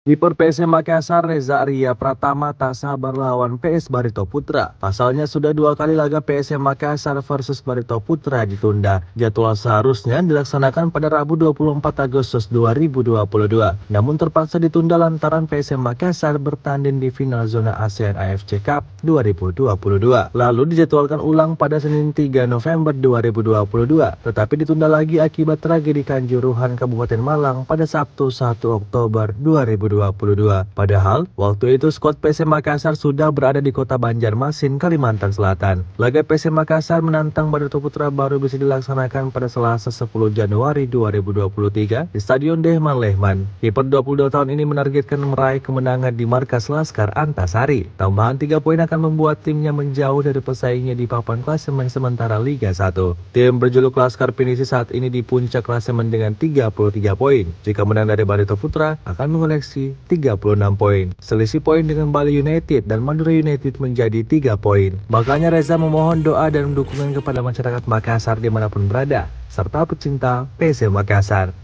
Kiper PSM Makassar Reza Arya Pratama tak sabar lawan PS Barito Putra. Pasalnya sudah 2 kali laga PSM Makassar versus Barito Putra ditunda. Jadwal seharusnya dilaksanakan pada Rabu 24 Agustus 2022. Namun terpaksa ditunda lantaran PSM Makassar bertanding di final zona ASEAN AFC Cup 2022. Lalu dijadwalkan ulang pada Senin 3 November 2022, tetapi ditunda lagi akibat tragedi Kanjuruhan Kabupaten Malang pada Sabtu 1 Oktober 2022. Padahal, waktu itu skuad PSM Makassar sudah berada di kota Banjarmasin, Kalimantan Selatan. Laga PSM Makassar menantang Barito Putra baru bisa dilaksanakan pada Selasa 10 Januari 2023 di Stadion Dehman Lehman. Kiper 22 tahun ini menargetkan meraih kemenangan di markas Laskar Antasari. Tambahan 3 poin akan membuat timnya menjauh dari pesaingnya di papan klasemen sementara Liga 1. Tim berjuluk Laskar Pinisi saat ini di puncak klasemen dengan 33 poin. Jika menang dari Barito Putra, akan mengoleksi 36 poin. Selisih poin dengan Bali United dan Madura United menjadi 3 poin. Makanya Reza memohon doa dan dukungan kepada masyarakat Makassar dimanapun berada, serta pecinta PSM Makassar.